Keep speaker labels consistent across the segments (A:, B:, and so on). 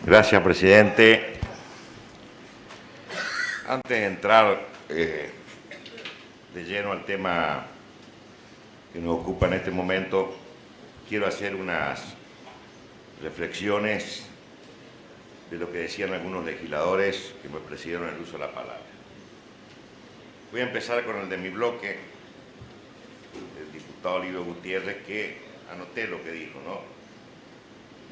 A: Gracias, presidente. Antes de entrar de lleno al tema que nos ocupa en este momento, quiero hacer unas reflexiones de lo que decían algunos legisladores que me precedieron en el uso de la palabra. Voy a empezar con el de mi bloque, el diputado Livio Gutiérrez, que anoté lo que dijo, ¿no?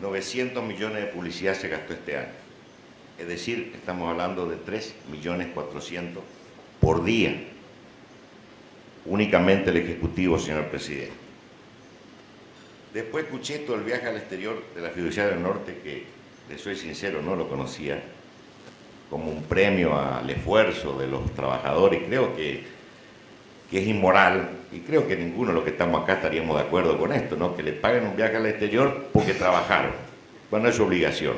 A: 900 millones de publicidad se gastó este año. Es decir, estamos hablando de 3.400.000 por día. Únicamente el Ejecutivo, señor presidente. Después escuché todo el viaje al exterior de la fiduciaria del norte, que, le soy sincero, no lo conocía, como un premio al esfuerzo de los trabajadores. Creo que es inmoral, y creo que ninguno de los que estamos acá estaríamos de acuerdo con esto, ¿no? Que le paguen un viaje al exterior porque trabajaron, cuando es su obligación.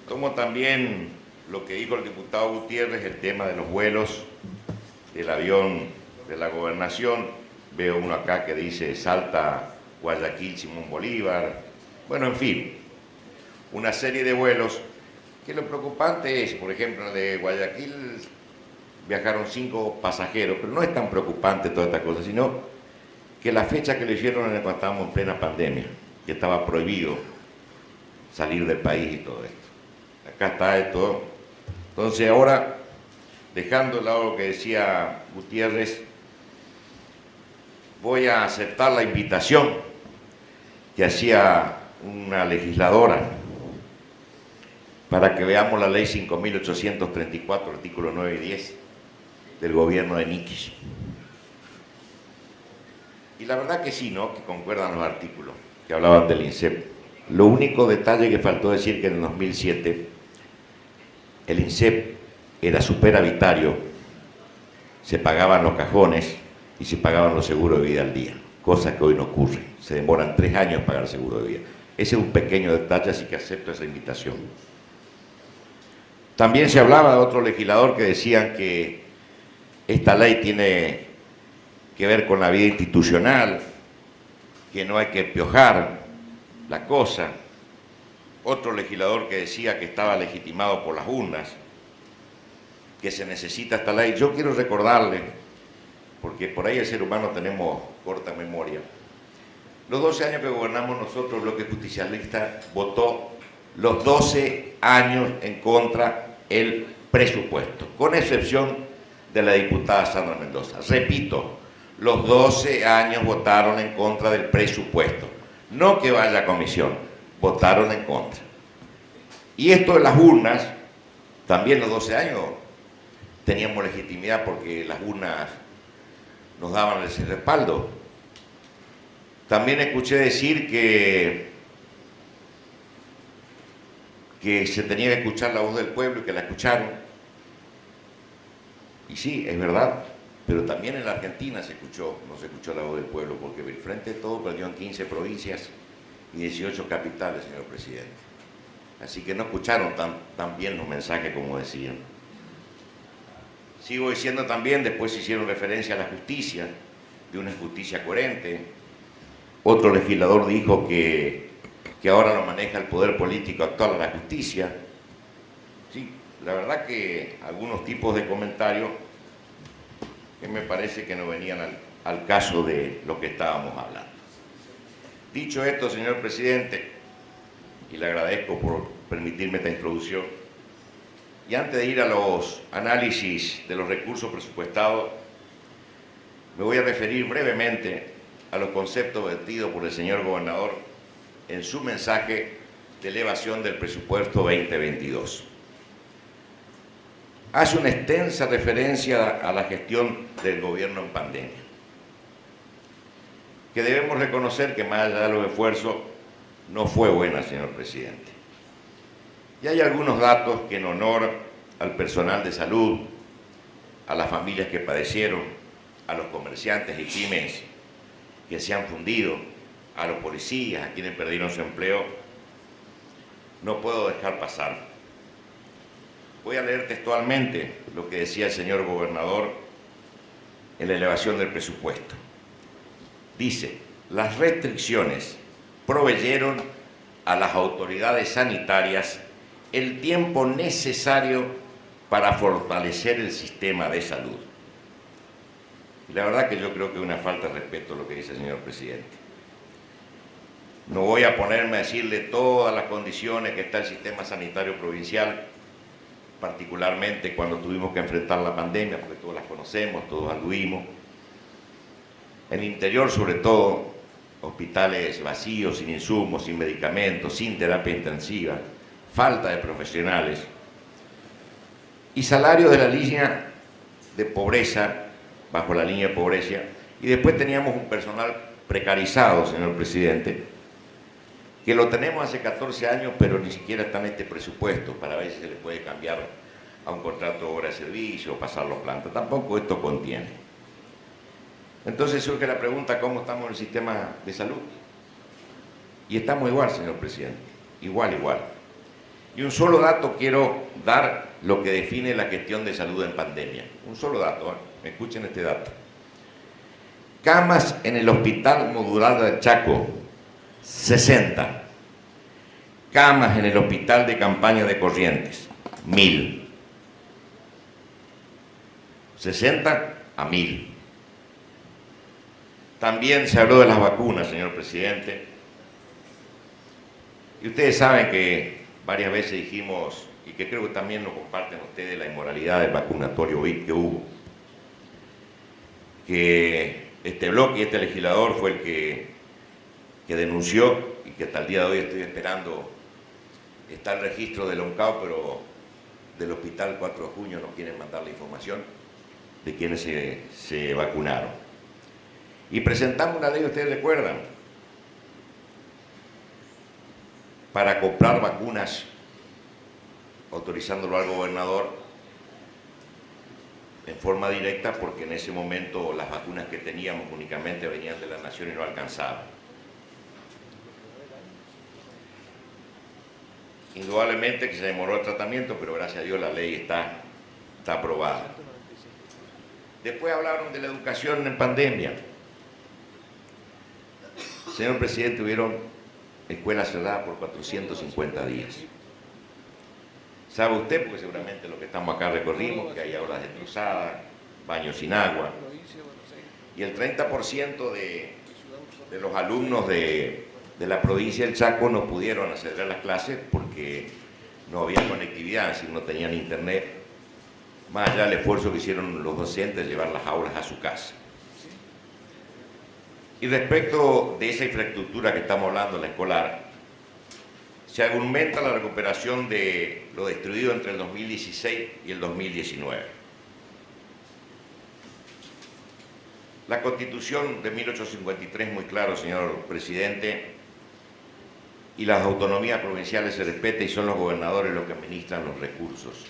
A: Tomo también lo que dijo el diputado Gutiérrez, el tema de los vuelos, el avión de la gobernación. Veo uno acá que dice Salta, Guayaquil, Simón Bolívar. Bueno, en fin, una serie de vuelos que lo preocupante es, por ejemplo, de Guayaquil viajaron 5 pasajeros, pero no es tan preocupante toda esta cosa, sino que la fecha que lo hicieron era cuando estábamos en plena pandemia, que estaba prohibido salir del país y todo esto. Acá está esto. Entonces ahora, dejando de lado lo que decía Gutiérrez, voy a aceptar la invitación que hacía una legisladora para que veamos la ley 5.834, artículos 9 y 10 del gobierno de Niquis. Y la verdad que sí, ¿no? Que concuerdan los artículos que hablaban del INSEP. Lo único detalle que faltó decir que en el 2007 el INSEP era superavitario, se pagaban los cajones y se pagaban los seguros de vida al día, cosa que hoy no ocurre. Se demoran 3 años pagar el seguro de vida. Ese es un pequeño detalle, así que acepto esa invitación. También se hablaba de otro legislador que decían que esta ley tiene que ver con la vida institucional, que no hay que piojar la cosa. Otro legislador que decía que estaba legitimado por las urnas, que se necesita esta ley. Yo quiero recordarle, porque por ahí el ser humano tenemos corta memoria, los 12 años que gobernamos nosotros, el bloque justicialista votó los 12 años en contra el presupuesto, con excepción de la diputada Sandra Mendoza. Repito, los 12 años votaron en contra del presupuesto. No que vaya a comisión, votaron en contra. Y esto de las urnas, también los 12 años teníamos legitimidad porque las urnas nos daban ese respaldo. También escuché decir que se tenía que escuchar la voz del pueblo y que la escucharon. Y sí, es verdad, pero también en la Argentina no se escuchó la voz del pueblo, porque el Frente de Todos perdió en 15 provincias y 18 capitales, señor presidente. Así que no escucharon tan bien los mensajes como decían. Sigo diciendo también, después hicieron referencia a la justicia, de una justicia coherente. Otro legislador dijo que ahora lo maneja el poder político actual a la justicia. Sí, la verdad que algunos tipos de comentarios que me parece que no venían al caso de lo que estábamos hablando. Dicho esto, señor presidente, y le agradezco por permitirme esta introducción, y antes de ir a los análisis de los recursos presupuestados, me voy a referir brevemente a los conceptos vertidos por el señor gobernador en su mensaje de elevación del presupuesto 2022. Hace una extensa referencia a la gestión del gobierno en pandemia, que debemos reconocer que más allá de los esfuerzos no fue buena, señor presidente. Y hay algunos datos que en honor al personal de salud, a las familias que padecieron, a los comerciantes y pymes que se han fundido, a los policías, a quienes perdieron su empleo, no puedo dejar pasar. Voy a leer textualmente lo que decía el señor gobernador en la elevación del presupuesto. Dice: las restricciones proveyeron a las autoridades sanitarias el tiempo necesario para fortalecer el sistema de salud. Y la verdad que yo creo que es una falta de respeto lo que dice el señor presidente. No voy a ponerme a decirle todas las condiciones que está el sistema sanitario provincial, particularmente cuando tuvimos que enfrentar la pandemia, porque todos las conocemos, todos anduvimos. En el interior, sobre todo, hospitales vacíos, sin insumos, sin medicamentos, sin terapia intensiva, falta de profesionales y salario de la línea de pobreza, bajo la línea de pobreza, y después teníamos un personal precarizado, señor presidente, que lo tenemos hace 14 años, pero ni siquiera está en este presupuesto para ver si se le puede cambiar a un contrato de obra de servicio o pasarlo a planta. Tampoco esto contiene. Entonces surge la pregunta, ¿cómo estamos en el sistema de salud? Y estamos igual, señor presidente, igual. Y un solo dato quiero dar, lo que define la gestión de salud en pandemia. Un solo dato, escuchen este dato. Camas en el Hospital Modular del Chaco, 60. Camas en el Hospital de Campaña de Corrientes, 1000. 60 a 1000. También se habló de las vacunas, señor presidente. Y ustedes saben que varias veces dijimos, y que creo que también lo comparten ustedes, la inmoralidad del vacunatorio VIP que hubo. Que este bloque y este legislador fue el que denunció, y que hasta el día de hoy estoy esperando, está el registro del ONCAO, pero del Hospital 4 de Junio no quieren mandar la información de quienes se vacunaron. Y presentamos una ley, ustedes recuerdan, para comprar vacunas, autorizándolo al gobernador en forma directa, porque en ese momento las vacunas que teníamos únicamente venían de la nación y no alcanzaban. Indudablemente que se demoró el tratamiento, pero gracias a Dios la ley está aprobada. Después hablaron de la educación en pandemia. Señor presidente, hubieron escuelas cerradas por 450 días. ¿Sabe usted? Porque seguramente los que estamos acá recorrimos que hay aulas destrozadas, baños sin agua. Y el 30% de los alumnos de la provincia del Chaco no pudieron acceder a las clases porque no había conectividad, es decir, no tenían internet, más allá del esfuerzo que hicieron los docentes de llevar las aulas a su casa. Y respecto de esa infraestructura que estamos hablando, la escolar, se argumenta la recuperación de lo destruido entre el 2016 y el 2019. La Constitución de 1853 es muy claro, señor presidente, y las autonomías provinciales se respetan y son los gobernadores los que administran los recursos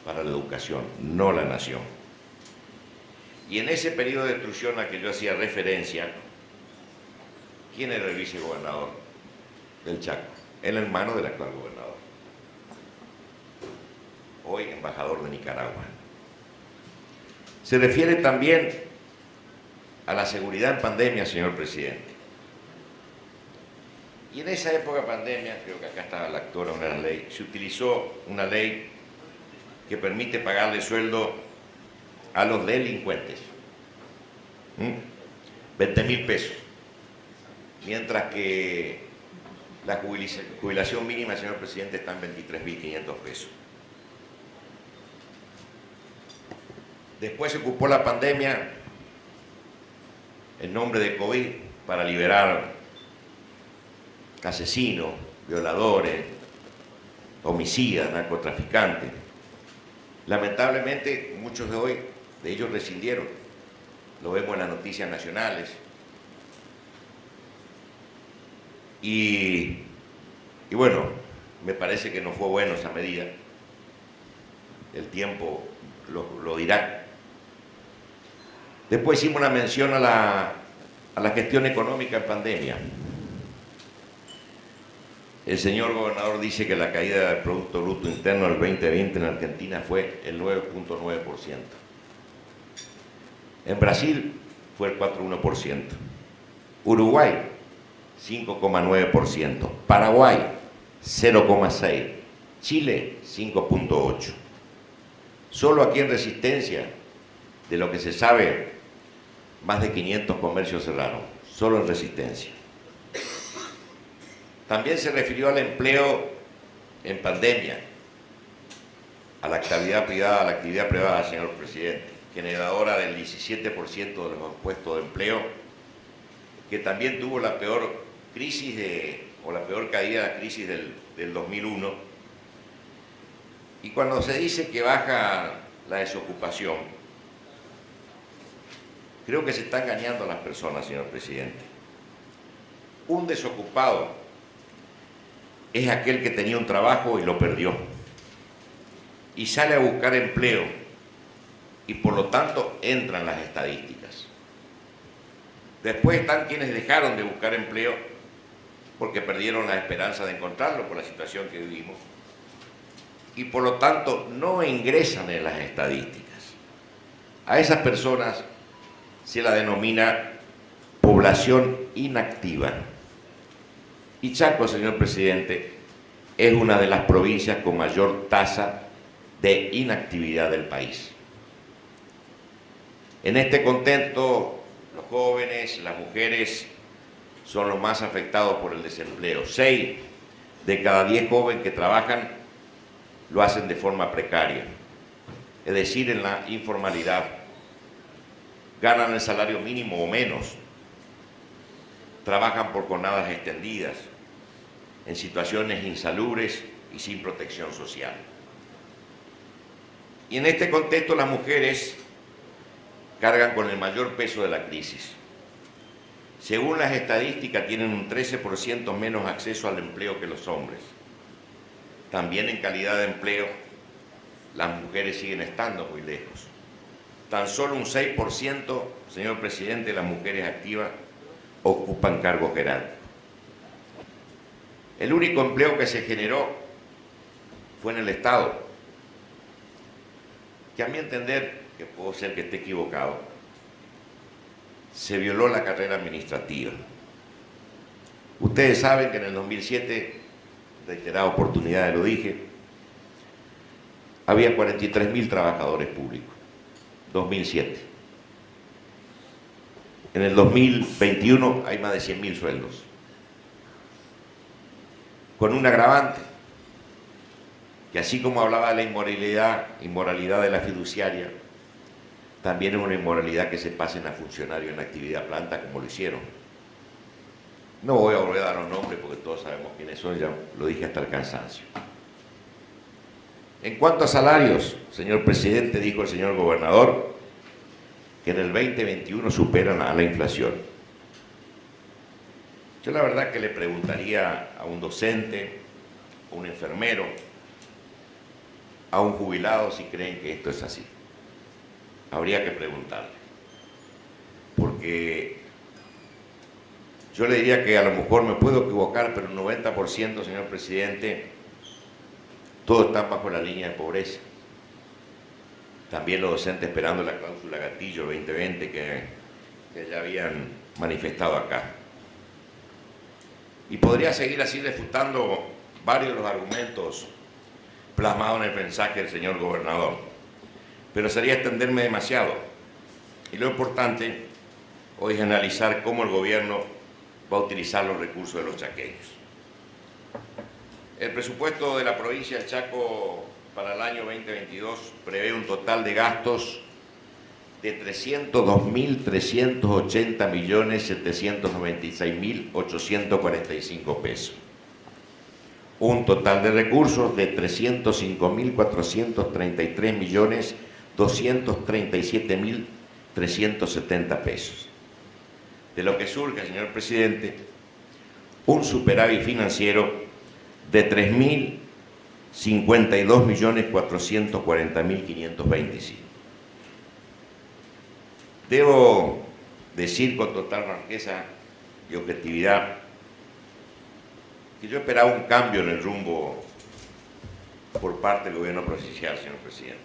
A: para la educación, no la nación. Y en ese periodo de destrucción al que yo hacía referencia, ¿quién era el vicegobernador del Chaco? El hermano del actual gobernador, hoy embajador de Nicaragua. Se refiere también a la seguridad en pandemia, señor presidente. Y en esa época de pandemia, creo que acá está la actora de la ley, se utilizó una ley que permite pagarle sueldo a los delincuentes. 20.000 pesos. Mientras que la jubilación mínima, señor presidente, está en 23.500 pesos. Después se ocupó la pandemia en nombre de COVID para liberar asesinos, violadores, homicidas, narcotraficantes. Lamentablemente, muchos de ellos rescindieron. Lo vemos en las noticias nacionales. Y bueno, me parece que no fue bueno esa medida. El tiempo lo dirá. Después hicimos una mención a la gestión económica en pandemia. El señor gobernador dice que la caída del Producto Bruto Interno del 2020 en Argentina fue el 9.9%. En Brasil fue el 4.1%. Uruguay, 5,9%, Paraguay 0,6%, Chile 5,8%. Solo aquí en Resistencia, de lo que se sabe, más de 500 comercios cerraron, solo en Resistencia. También se refirió al empleo en pandemia, a la actividad privada, señor presidente, generadora del 17% de los puestos de empleo, que también tuvo la peor crisis la peor caída de la crisis del 2001. Y cuando se dice que baja la desocupación, creo que se está engañando a las personas, señor presidente. Un desocupado es aquel que tenía un trabajo y lo perdió, y sale a buscar empleo, y por lo tanto entran las estadísticas. Después están quienes dejaron de buscar empleo porque perdieron la esperanza de encontrarlo por la situación que vivimos, y por lo tanto no ingresan en las estadísticas. A esas personas se la denomina población inactiva. Y Chaco, señor presidente, es una de las provincias con mayor tasa de inactividad del país. En este contexto, los jóvenes, las mujeres son los más afectados por el desempleo. 6 de cada 10 jóvenes que trabajan lo hacen de forma precaria, es decir, en la informalidad. Ganan el salario mínimo o menos, trabajan por jornadas extendidas, en situaciones insalubres y sin protección social. Y en este contexto las mujeres cargan con el mayor peso de la crisis. Según las estadísticas, tienen un 13% menos acceso al empleo que los hombres. También en calidad de empleo, las mujeres siguen estando muy lejos. Tan solo un 6%, señor presidente, de las mujeres activas ocupan cargos jerárquicos. El único empleo que se generó fue en el Estado, que a mi entender, que puedo ser que esté equivocado, se violó la carrera administrativa. Ustedes saben que en el 2007, reiteradas oportunidades lo dije, había 43.000 trabajadores públicos, 2007. En el 2021 hay más de 100.000 sueldos, con un agravante, que así como hablaba de la inmoralidad de la fiduciaria, también es una inmoralidad que se pasen a funcionarios en actividad planta como lo hicieron. No voy a volver a dar los nombres porque todos sabemos quiénes son, ya lo dije hasta el cansancio. En cuanto a salarios, señor presidente, dijo el señor gobernador que en el 2021 superan a la inflación. Yo la verdad que le preguntaría a un docente, a un enfermero, a un jubilado si creen que esto es así. Habría que preguntarle. Porque yo le diría que a lo mejor me puedo equivocar, pero un 90%, señor presidente, todos están bajo la línea de pobreza. También los docentes esperando la cláusula gatillo 2020 que ya habían manifestado acá. Y podría seguir así refutando varios de los argumentos plasmados en el mensaje del señor gobernador, pero sería extenderme demasiado. Y lo importante hoy es analizar cómo el gobierno va a utilizar los recursos de los chaqueños. El presupuesto de la provincia del Chaco para el año 2022 prevé un total de gastos de 302.380.796.845 pesos. Un total de recursos de 305.433.237.370 pesos. De lo que surge, señor presidente, un superávit financiero de 3.052.440.525. Debo decir con total franqueza y objetividad que yo esperaba un cambio en el rumbo por parte del gobierno provincial, señor presidente.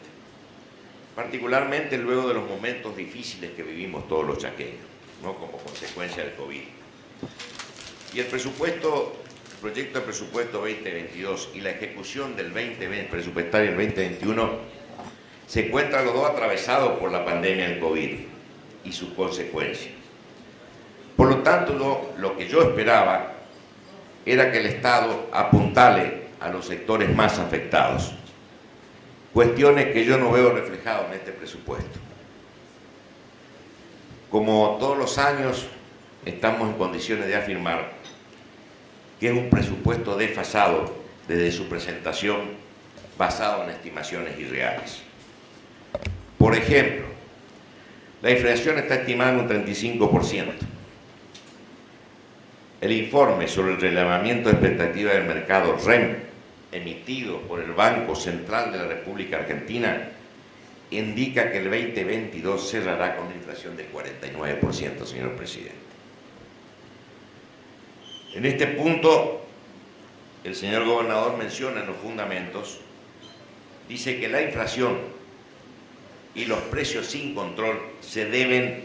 A: Particularmente luego de los momentos difíciles que vivimos todos los chaqueños, ¿no? Como consecuencia del COVID. Y el proyecto de presupuesto 2022 y la ejecución del presupuestario del 2021 se encuentran los dos atravesados por la pandemia del COVID y sus consecuencias. Por lo tanto, lo que yo esperaba era que el Estado apuntale a los sectores más afectados, cuestiones que yo no veo reflejadas en este presupuesto. Como todos los años, estamos en condiciones de afirmar que es un presupuesto desfasado desde su presentación, basado en estimaciones irreales. Por ejemplo, la inflación está estimada en un 35%. El informe sobre el relevamiento de expectativas del mercado REM, emitido por el Banco Central de la República Argentina, indica que el 2022 cerrará con una inflación del 49%, señor presidente. En este punto, el señor gobernador menciona en los fundamentos, dice que la inflación y los precios sin control se deben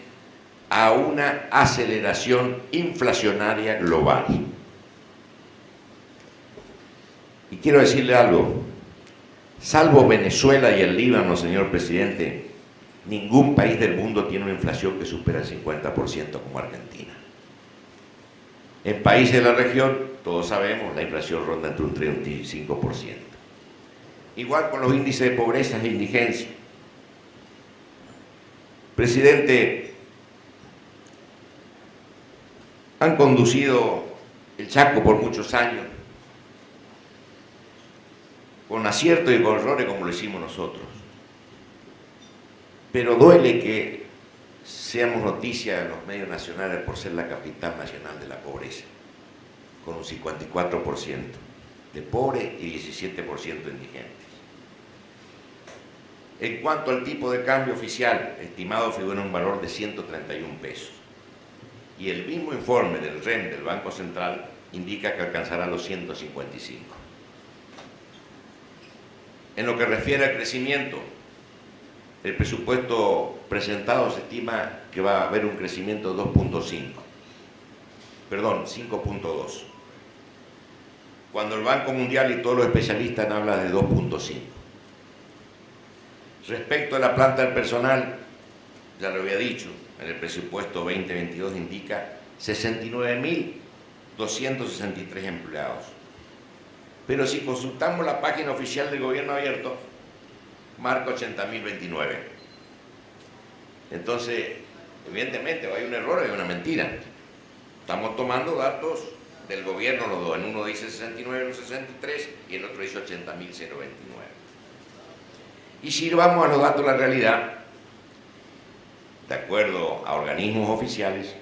A: a una aceleración inflacionaria global. Y quiero decirle algo, salvo Venezuela y el Líbano, señor presidente, ningún país del mundo tiene una inflación que supera el 50% como Argentina. En países de la región, todos sabemos, la inflación ronda entre un 3 y un 5%. Igual con los índices de pobreza e indigencia. Presidente, han conducido el Chaco por muchos años, con aciertos y con errores como lo hicimos nosotros. Pero duele que seamos noticia en los medios nacionales por ser la capital nacional de la pobreza, con un 54% de pobres y 17% de indigentes. En cuanto al tipo de cambio oficial, estimado figura en un valor de 131 pesos. Y el mismo informe del REM del Banco Central indica que alcanzará los 155. En lo que refiere al crecimiento, el presupuesto presentado se estima que va a haber un crecimiento de 5.2, cuando el Banco Mundial y todos los especialistas hablan de 2.5. Respecto a la planta del personal, ya lo había dicho, en el presupuesto 2022 indica 69.263 empleados. Pero si consultamos la página oficial del Gobierno Abierto, marca 80.029. Entonces, evidentemente, hay un error, hay una mentira. Estamos tomando datos del gobierno los dos. En uno dice 69, en 63 y el otro dice 80.029. Y si vamos a los datos de la realidad, de acuerdo a organismos oficiales,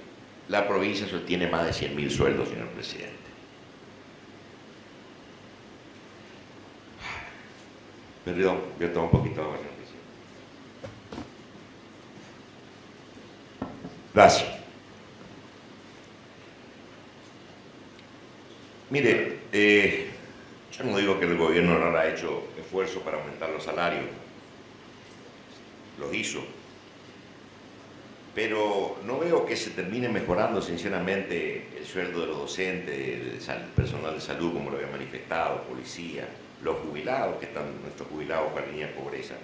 A: la provincia sostiene más de 100.000 sueldos, señor presidente. Perdón, yo tomo un poquito de agua, señor presidente. Gracias. Mire, yo no digo que el gobierno no habrá hecho esfuerzo para aumentar los salarios, los hizo, pero no veo que se termine mejorando sinceramente el sueldo de los docentes, del personal de salud, como lo había manifestado, policía, los jubilados, que están nuestros jubilados para línea de pobreza.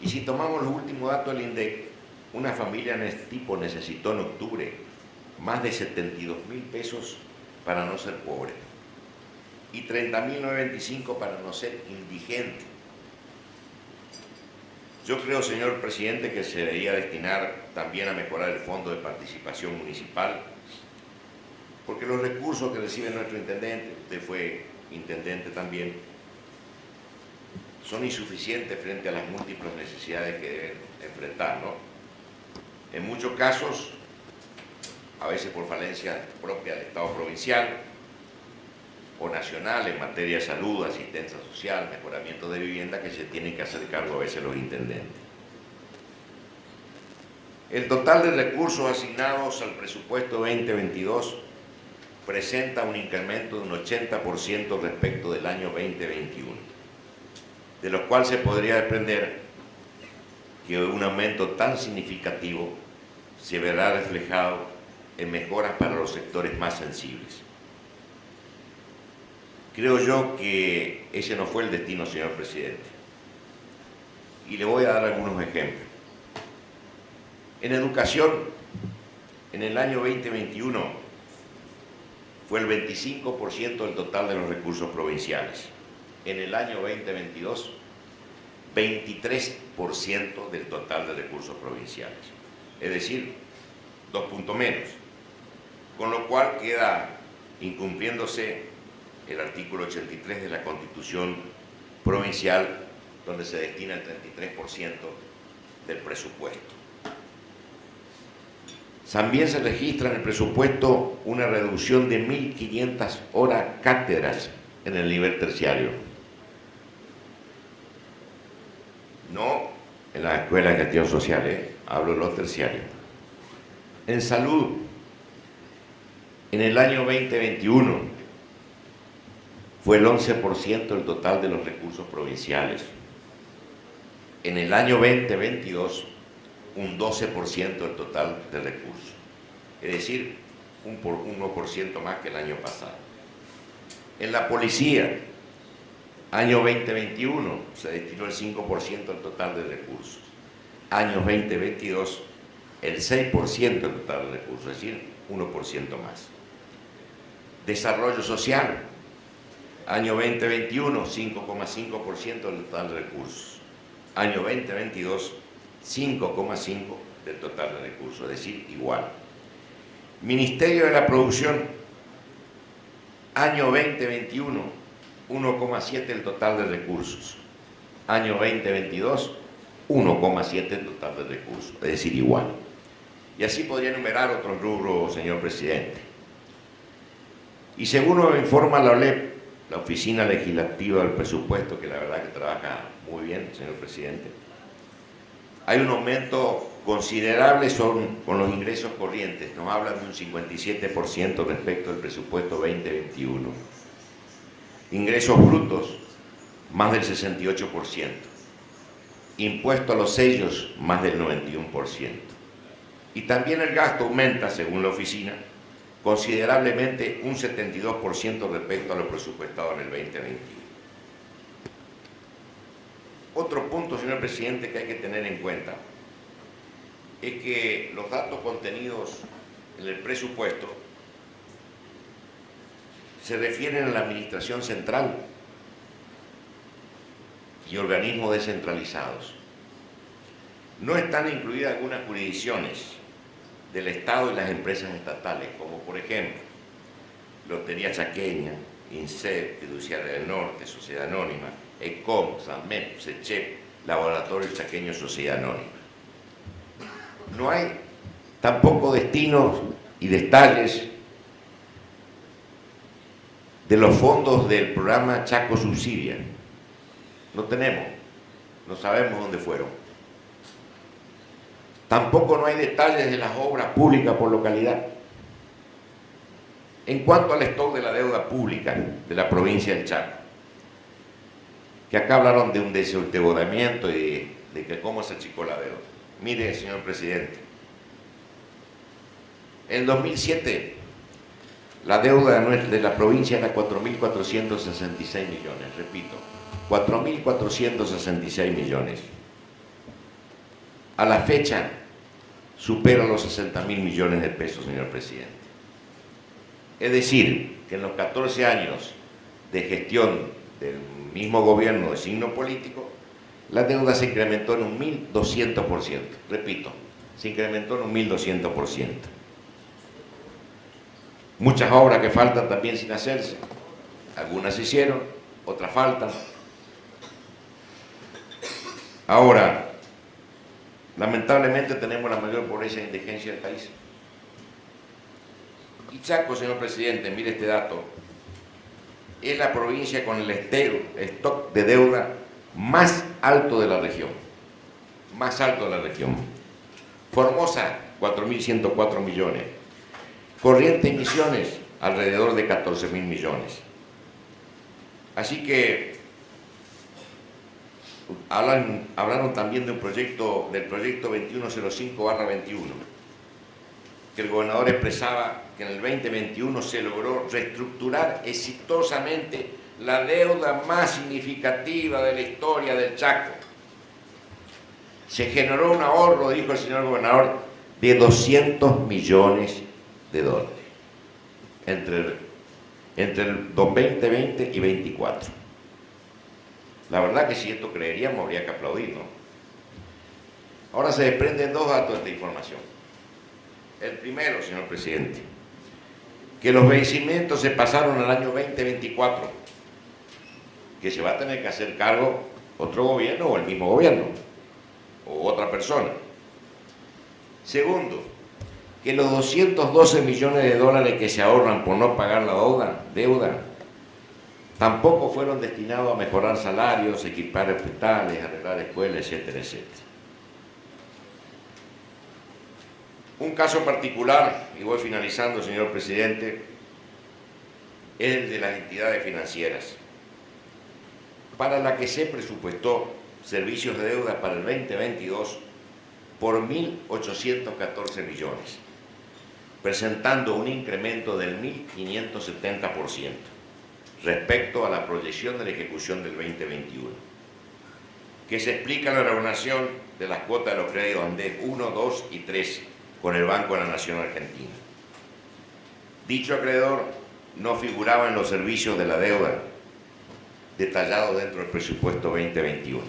A: Y si tomamos los últimos datos del INDEC, una familia de este tipo necesitó en octubre más de 72.000 pesos para no ser pobre y 30.925 para no ser indigente. Yo creo, señor presidente, que se debería destinar también a mejorar el fondo de participación municipal, porque los recursos que recibe nuestro intendente, usted fue intendente también, son insuficientes frente a las múltiples necesidades que deben enfrentar, ¿no? En muchos casos, a veces por falencia propia del Estado provincial o nacional en materia de salud, asistencia social, mejoramiento de vivienda, que se tienen que hacer cargo a veces los intendentes. El total de recursos asignados al presupuesto 2022 presenta un incremento de un 80% respecto del año 2021, de lo cual se podría desprender que un aumento tan significativo se verá reflejado en mejoras para los sectores más sensibles. Creo yo que ese no fue el destino, señor presidente. Y le voy a dar algunos ejemplos. En educación, en el año 2021, fue el 25% del total de los recursos provinciales. En el año 2022, 23% del total de recursos provinciales. Es decir, 2 puntos menos. Con lo cual queda incumpliéndose el artículo 83 de la Constitución Provincial, donde se destina el 33% del presupuesto. También se registra en el presupuesto una reducción de 1.500 horas cátedras en el nivel terciario. No en las escuelas de gestión social, hablo de los terciarios. En salud, en el año 2021, fue el 11% del total de los recursos provinciales. En el año 2022, un 12% del total de recursos. Es decir, un 1% más que el año pasado. En la policía, año 2021, se destinó el 5% del total de recursos. Año 2022, el 6% del total de recursos, es decir, 1% más. Desarrollo social, año 2021, 5,5% del total de recursos. Año 2022, 5,5% del total de recursos, es decir, igual. Ministerio de la Producción, año 2021, 1,7% del total de recursos. Año 2022, 1,7% del total de recursos, es decir, igual. Y así podría enumerar otros rubros, señor presidente. Y según nos informa la OLEP, la Oficina Legislativa del Presupuesto, que la verdad que trabaja muy bien, señor presidente, hay un aumento considerable con los ingresos corrientes. Nos hablan de un 57% respecto al presupuesto 2021. Ingresos brutos, más del 68%. Impuesto a los sellos, más del 91%. Y también el gasto aumenta, según la oficina, considerablemente un 72% respecto a lo presupuestado en el 2021. Otro punto, señor presidente, que hay que tener en cuenta es que los datos contenidos en el presupuesto se refieren a la administración central y organismos descentralizados. No están incluidas algunas jurisdicciones del Estado y las empresas estatales, como por ejemplo Lotería Chaqueña, INSEP, Fiduciaria del Norte, Sociedad Anónima, ECOM, SAMEP, SECHEP, Laboratorio Chaqueño, Sociedad Anónima. No hay tampoco destinos y detalles de los fondos del programa Chaco Subsidia. No tenemos, no sabemos dónde fueron. Tampoco no hay detalles de las obras públicas por localidad. En cuanto al stock de la deuda pública de la provincia del Chaco, que acá hablaron de un desendeudamiento y de que cómo se achicó la deuda. Mire, señor presidente, en 2007 la deuda de la provincia era 4.466 millones, repito, 4.466 millones. A la fecha supera los 60.000 millones de pesos, señor presidente. Es decir, que en los 14 años de gestión del mismo gobierno de signo político, la deuda se incrementó en un 1.200%. Repito, se incrementó en un 1.200%. Muchas obras que faltan también sin hacerse. Algunas se hicieron, otras faltan. Ahora, lamentablemente tenemos la mayor pobreza e indigencia del país. Y Chaco, señor presidente, mire este dato, es la provincia con el stock de deuda más alto de la región. Más alto de la región. Formosa, 4.104 millones. Corrientes y Misiones, alrededor de 14.000 millones. Así que hablaron también del proyecto 2105/21. que el gobernador expresaba que en el 2021 se logró reestructurar exitosamente la deuda más significativa de la historia del Chaco. Se generó un ahorro, dijo el señor gobernador, de 200 millones de dólares entre el 2020 y 2024. La verdad que si esto creeríamos habría que aplaudir, ¿no? Ahora se desprenden dos datos de esta información. El primero, señor presidente, que los vencimientos se pasaron al año 2024, que se va a tener que hacer cargo otro gobierno o el mismo gobierno, o otra persona. Segundo, que los 212 millones de dólares que se ahorran por no pagar la deuda tampoco fueron destinados a mejorar salarios, equipar hospitales, arreglar escuelas, etcétera, etcétera. Un caso particular, y voy finalizando, señor presidente, es el de las entidades financieras, para la que se presupuestó servicios de deuda para el 2022 por 1.814 millones, presentando un incremento del 1.570% respecto a la proyección de la ejecución del 2021, que se explica en la revaluación de las cuotas de los créditos ANDES 1, 2 y 3 con el Banco de la Nación Argentina. Dicho acreedor no figuraba en los servicios de la deuda detallados dentro del presupuesto 2021.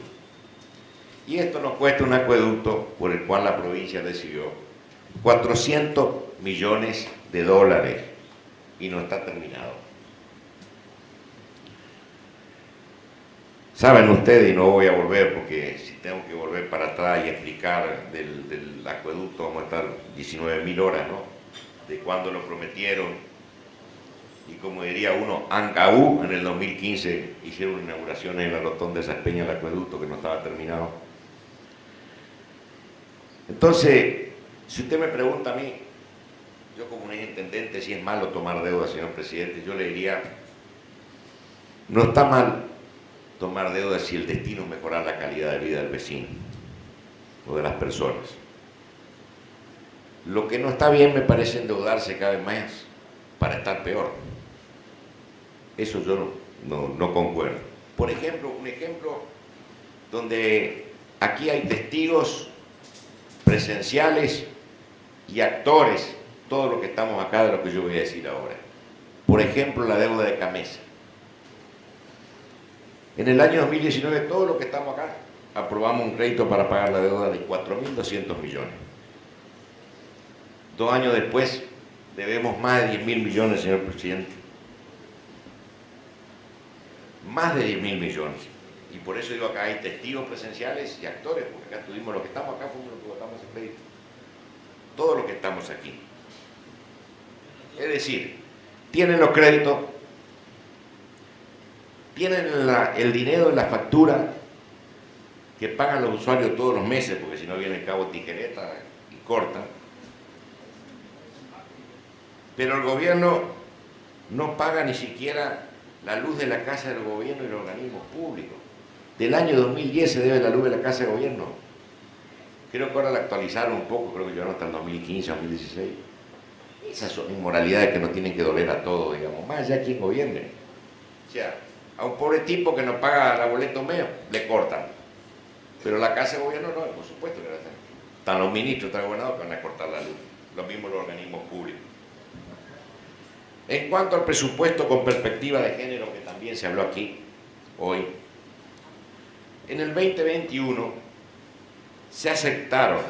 A: Y esto nos cuesta un acueducto por el cual la provincia recibió 400 millones de dólares y no está terminado. Saben ustedes, y no voy a volver porque si tengo que volver para atrás y explicar del acueducto vamos a estar 19.000 horas, ¿no? De cuando lo prometieron y como diría uno, Ancaú en el 2015 hicieron inauguraciones en la rotonda de Esas Peñas del acueducto que no estaba terminado. Entonces, si usted me pregunta a mí, yo como un intendente, si es malo tomar deuda, señor presidente, yo le diría, no está mal tomar deuda si el destino es mejorar la calidad de vida del vecino o de las personas. Lo que no está bien me parece endeudarse cada vez más para estar peor. Eso yo no concuerdo. Por ejemplo, un ejemplo donde aquí hay testigos presenciales y actores, todo lo que estamos acá de lo que yo voy a decir ahora. Por ejemplo, la deuda de Camesa. En el año 2019, todo lo que estamos acá, aprobamos un crédito para pagar la deuda de 4.200 millones. 2 años después, debemos más de 10.000 millones, señor presidente. Más de 10.000 millones. Y por eso digo acá hay testigos presenciales y actores, porque acá tuvimos lo que estamos acá, fuimos los que votamos el crédito. Todo lo que estamos aquí. Es decir, tienen los créditos, tienen el dinero en la factura que pagan los usuarios todos los meses, porque si no viene el cabo tijereta y corta. Pero el gobierno no paga ni siquiera la luz de la casa del gobierno y los organismos públicos. Del año 2010 se debe la luz de la casa del gobierno. Creo que ahora la actualizaron un poco, creo que llegaron hasta el 2015, 2016. Esas son inmoralidades que nos tienen que doler a todos, digamos, más allá quien gobierne. O sea, a un pobre tipo que no paga la boleta medio, le cortan. Pero la casa de gobierno no, por supuesto que la hacen. Están los ministros, están los gobernadores que van a cortar la luz. Lo mismo los organismos públicos. En cuanto al presupuesto con perspectiva de género, que también se habló aquí hoy, en el 2021 se asignaron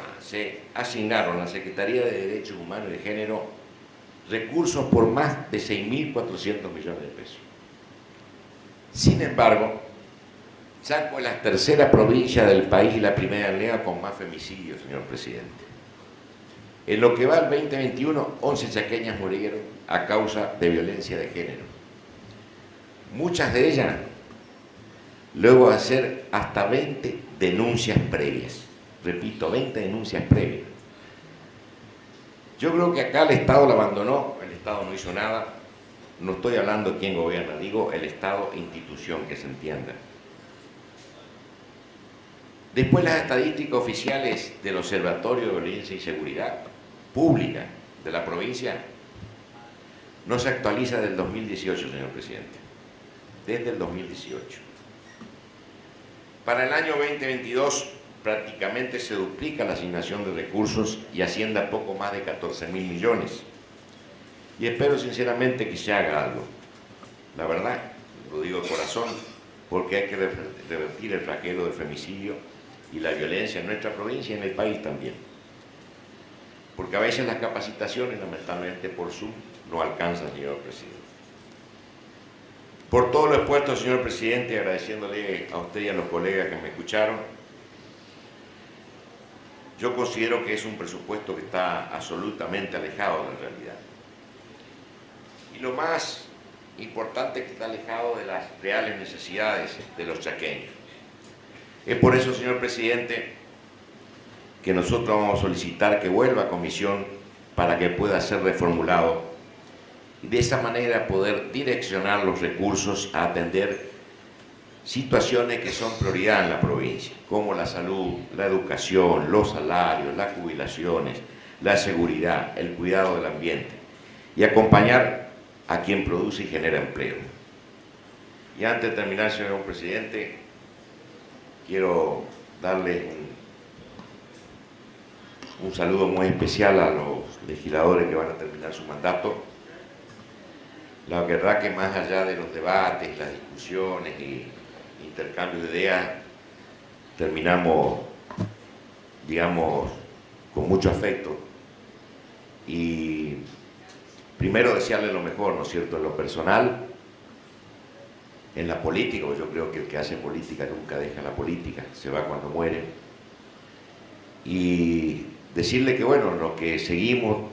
A: a la Secretaría de Derechos Humanos y de Género recursos por más de 6.400 millones de pesos. Sin embargo, Chaco es la tercera provincia del país y la primera en línea con más femicidios, señor presidente. En lo que va al 2021, 11 chaqueñas murieron a causa de violencia de género. Muchas de ellas luego de hacer hasta 20 denuncias previas. Repito, 20 denuncias previas. Yo creo que acá el Estado la abandonó, el Estado no hizo nada. No estoy hablando de quién gobierna, digo el Estado institución, que se entienda. Después las estadísticas oficiales del Observatorio de Violencia y Seguridad Pública de la provincia no se actualiza desde el 2018, señor presidente. Desde el 2018. Para el año 2022 prácticamente se duplica la asignación de recursos y asciende a poco más de 14.000 millones. Y espero sinceramente que se haga algo. La verdad, lo digo de corazón, porque hay que revertir el flagelo del femicidio y la violencia en nuestra provincia y en el país también. Porque a veces las capacitaciones, lamentablemente por Zoom, no alcanzan, señor presidente. Por todo lo expuesto, señor presidente, agradeciéndole a usted y a los colegas que me escucharon, yo considero que es un presupuesto que está absolutamente alejado de la realidad. Y lo más importante es que está alejado de las reales necesidades de los chaqueños. Es por eso, señor presidente, que nosotros vamos a solicitar que vuelva a comisión para que pueda ser reformulado y de esa manera poder direccionar los recursos a atender situaciones que son prioridad en la provincia, como la salud, la educación, los salarios, las jubilaciones, la seguridad, el cuidado del ambiente y acompañar a quien produce y genera empleo. Y antes de terminar, señor presidente, quiero darle un saludo muy especial a los legisladores que van a terminar su mandato. La verdad que más allá de los debates, las discusiones y intercambios de ideas, terminamos, digamos, con mucho afecto. Y primero desearle lo mejor, ¿no es cierto?, en lo personal, en la política, porque yo creo que el que hace política nunca deja la política, se va cuando muere. Y decirle que, bueno, en lo que seguimos,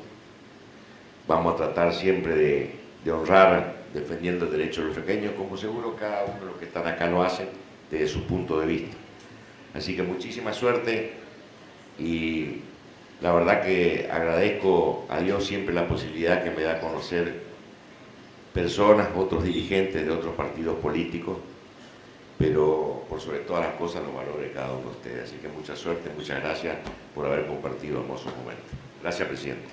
A: vamos a tratar siempre de honrar, defendiendo el derecho de los chaqueños, como seguro cada uno de los que están acá lo hacen desde su punto de vista. Así que muchísima suerte y la verdad que agradezco a Dios siempre la posibilidad que me da a conocer personas, otros dirigentes de otros partidos políticos, pero por sobre todas las cosas los valores de cada uno de ustedes. Así que mucha suerte, muchas gracias por haber compartido hermosos momentos. Gracias, presidente.